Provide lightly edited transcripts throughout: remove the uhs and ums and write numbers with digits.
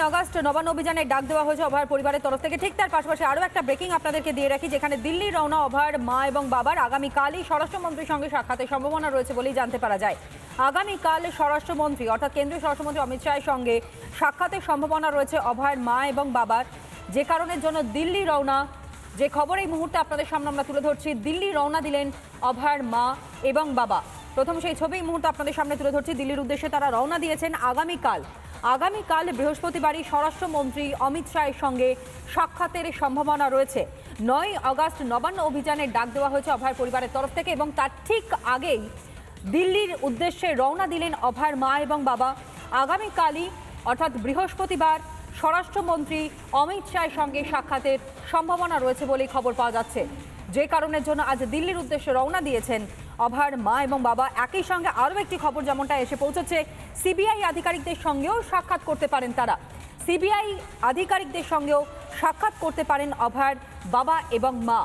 August Nabanna অভিযানে ডাক দেওয়া হয়েছে অভয়ের পরিবারের তরফ থেকে। ঠিক তার পাশাপাশি আরও একটা ব্রেকিং আপনাদেরকে দিয়ে রাখি, যেখানে দিল্লি রওনা অভয়ের মা এবং বাবার আগামীকালই স্বরাষ্ট্রমন্ত্রীর সঙ্গে সাক্ষাতের সম্ভাবনা রয়েছে বলেই জানতে পারা যায়। আগামীকাল স্বরাষ্ট্রমন্ত্রী অর্থাৎ কেন্দ্রীয় স্বরাষ্ট্রমন্ত্রী অমিত শাহের সঙ্গে সাক্ষাতের সম্ভাবনা রয়েছে অভয়ের মা এবং বাবার, যে কারণের জন্য দিল্লি রওনা। যে খবর এই মুহূর্তে আপনাদের সামনে আমরা তুলে ধরছি, দিল্লি রওনা দিলেন অভয়ের মা এবং বাবা। প্রথম সেই ছবি এই মুহূর্তে আপনাদের সামনে তুলে ধরছি। দিল্লির উদ্দেশ্যে তারা রওনা দিয়েছেন আগামীকাল বৃহস্পতিবারই স্বরাষ্ট্রমন্ত্রী অমিত শাহের সঙ্গে সাক্ষাতের সম্ভাবনা রয়েছে। 9 আগস্ট নবান্ন অভিযানের ডাক দেওয়া হয়েছে অভয়ের পরিবারের তরফ থেকে, এবং তার ঠিক আগেই দিল্লির উদ্দেশ্যে রওনা দিলেন অভয়ের মা এবং বাবা। আগামীকালই অর্থাৎ বৃহস্পতিবার স্বরাষ্ট্রমন্ত্রী অমিত শাহের সঙ্গে সাক্ষাতের সম্ভাবনা রয়েছে বলেই খবর পাওয়া যাচ্ছে, যে কারণের জন্য আজ দিল্লির উদ্দেশ্যে রওনা দিয়েছেন অভয়ের মা এবং বাবা। একই সঙ্গে আরও একটি খবর যেমনটা এসে পৌঁছেছে, সিবিআই আধিকারিকদের সঙ্গেও সাক্ষাৎ করতে পারেন তারা। সিবিআই আধিকারিকদের সঙ্গেও সাক্ষাৎ করতে পারেন অভয়ের বাবা এবং মা।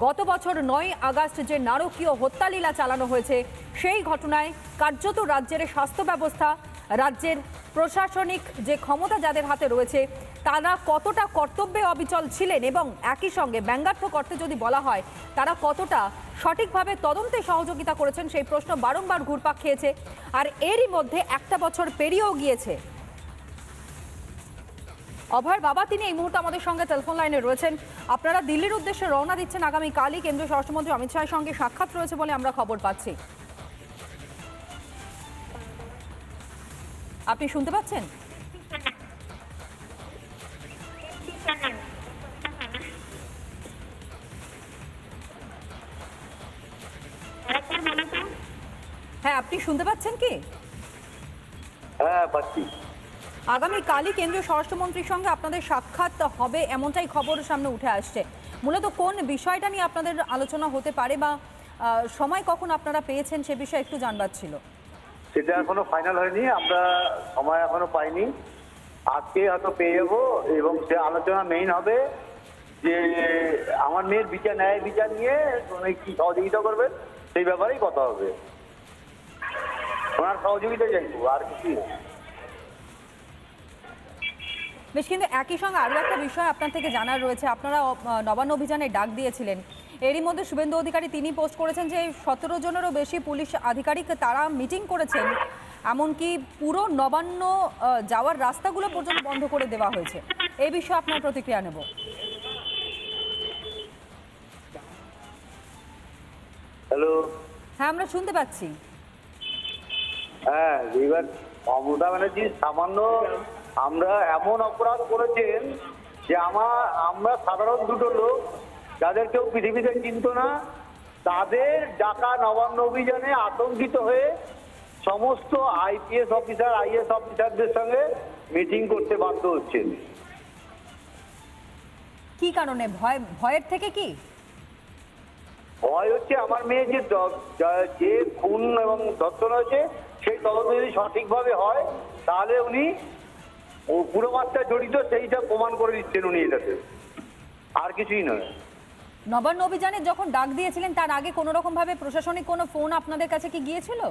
গত বছর 9 আগস্ট যে নারকীয় হত্যালীলা চালানো হয়েছে, সেই ঘটনায় কার্যত রাজ্যের স্বাস্থ্য ব্যবস্থা, রাজ্যের প্রশাসনিক যে ক্ষমতা যাদের হাতে রয়েছে, তারা কতটা কর্তব্যে অবিচল ছিলেন, এবং একই সঙ্গে ব্যঙ্গার্থ করতে যদি বলা হয় তারা কতটা সঠিকভাবে তদন্তে সহযোগিতা করেছেন, সেই প্রশ্ন বারংবার ঘুরপাক খেয়েছে। আর এরই মধ্যে একটা বছর পেরিয়েও গিয়েছে। অভয়ের বাবা তিনি এই মুহূর্তে আমাদের সঙ্গে টেলিফোন লাইনে রয়েছেন। আপনারা দিল্লির উদ্দেশ্যে রওনা দিচ্ছেন আগামীকালই, কেন্দ্রীয় স্বরাষ্ট্রমন্ত্রী অমিত শাহের সঙ্গে সাক্ষাৎ রয়েছে বলে আমরা খবর পাচ্ছি। আপনি শুনতে পাচ্ছেন? হ্যাঁ, আপনি শুনতে পাচ্ছেন কি? হ্যাঁ, পাচ্ছি। আগামীকালই কেন্দ্রীয় স্বরাষ্ট্রমন্ত্রীর সঙ্গে আপনাদের সাক্ষাৎ হবে এমনটাই খবর সামনে উঠে আসছে। মূলত কোন বিষয়টা নিয়ে আপনাদের আলোচনা হতে পারে, বা সময় কখন আপনারা পেয়েছেন সে বিষয়ে একটু জানবার ছিল। সেটা এখনো ফাইনাল হয়নি, আমরা সময় এখনো পাইনি। আজকে হয়তো পেয়ে যাবো, এবং সে আলোচনা মেইন হবে যে আমার মেয়ের ন্যায় বিচার নিয়ে উনি কি সহযোগিতা করবেন সেই ব্যাপারেই কথা হবে। ওনার সহযোগিতা চাইবো, আর কিছু না। বেশ, কিন্তু একই সঙ্গে আরও একটা বিষয় আপনার থেকে জানার রয়েছে। আপনারা নবান্ন অভিযানে ডাক দিয়েছিলেন, এরই মধ্যে শুভেন্দু অধিকারী তিনি পোস্ট করেছেন যে 17 জনেরও বেশি পুলিশ আধিকারিক তারা মিটিং করেছেন, এমনকি পুরো নবান্ন যাওয়ার রাস্তাগুলো পর্যন্ত বন্ধ করে দেওয়া হয়েছে। এই বিষয়ে আপনার প্রতিক্রিয়া নেব। হ্যালো। হ্যাঁ, আমরা শুনতে পাচ্ছি। হ্যাঁ, এবার মমতা ব্যানার্জি সামান্য আমরা এমন অপরাধ করেছেন যে আমরা সাধারণ দুটো লোক যাদের কেউ পৃথিবীতে চিনত না, তাদের ডাকা নবান্ন অভিযানে আতঙ্কিত হয়ে সমস্ত আইপিএস অফিসার আইএস অফিসারদের সঙ্গে মিটিং করতে বাধ্য হচ্ছেন। কি কারণে? ভয়ের থেকে? কি ভয় হচ্ছে আমার মেয়ে যে খুন এবং ধর্ষণ হয়েছে সেই তদন্ত যদি সঠিকভাবে হয়, তাহলে উনি পুরো মাত্রা জড়িত সেইটা প্রমাণ করে দিচ্ছেন উনি, এটাতে আর কিছুই নয়। নবান্ন অভিযানে যখন ডাক দিয়েছিলেন তার আগে কোনো রকম ভাবে প্রশাসনিক কোনো ফোন আপনাদের কাছে কি গিয়েছিল?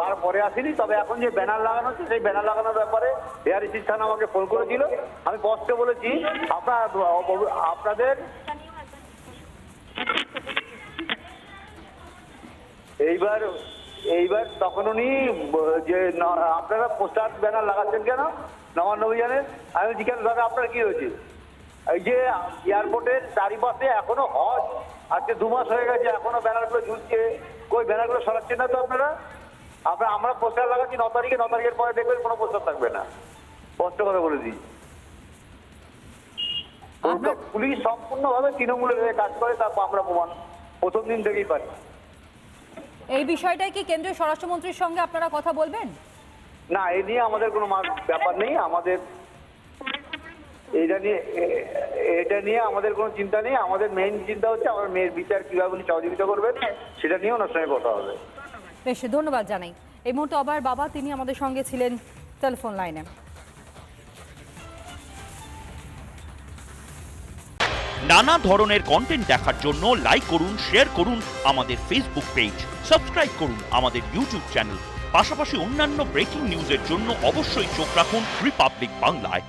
তারপরে আসেনি, তবে এখন যে ব্যানার লাগানো হচ্ছে সেই ব্যানার লাগানোর ব্যাপারে এয়ার রিসিভ থানা আমাকে ফোন করেছিল। আমি বসতে বলেছি আপনাদের এইবার তখন উনি যে আপনারা পোস্টার ব্যানার লাগাচ্ছেন কেন নবান্ন অভিযানে, আমি জিজ্ঞাসা দাদা আপনার কি হয়েছে? এই যে এয়ারপোর্টের চারিপাশে এখনো হজ, আজকে 2 মাস হয়ে গেছে, এখনো ব্যানারগুলো ঝুলছে, কই ব্যানারগুলো সরাচ্ছেন না তো আপনারা? আমরা পোস্টার লাগাচ্ছি 9 তারিখে, 9 তারিখের পরে দেখবেন কোনো পোস্টার থাকবে না। স্পষ্ট কথা বলে দিই, পুলিশ সম্পূর্ণভাবে তৃণমূলের হয়ে কাজ করে, তারপর আমরা প্রমাণ প্রথম দিন থেকেই পাই। এই বিষয়টাই কি কেন্দ্রীয় স্বরাষ্ট্রমন্ত্রীর সঙ্গে আপনারা কথা বলবেন? না, এই নিয়ে আমাদের কোনো ব্যাপার নেই। আমাদের এটা নিয়ে আমাদের কোনো চিন্তা নেই। আমাদের মেইন চিন্তা হচ্ছে আমার মেয়ের বিচার কিভাবে উনি সহযোগিতা করবেন, সেটা নিয়ে ওনার সঙ্গে কথা হবে। বেশ, ধন্যবাদ জানাই। এই মুহূর্তে অভয়ের বাবা তিনি আমাদের সঙ্গে ছিলেন টেলিফোন লাইনে। নানা ধরনের কন্টেন্ট দেখার জন্য লাইক করুন, শেয়ার করুন আমাদের ফেসবুক পেজ, সাবস্ক্রাইব করুন আমাদের ইউটিউব চ্যানেল। পাশাপাশি অন্যান্য ব্রেকিং নিউজের জন্য অবশ্যই চোখ রাখুন রিপাবলিক বাংলায়।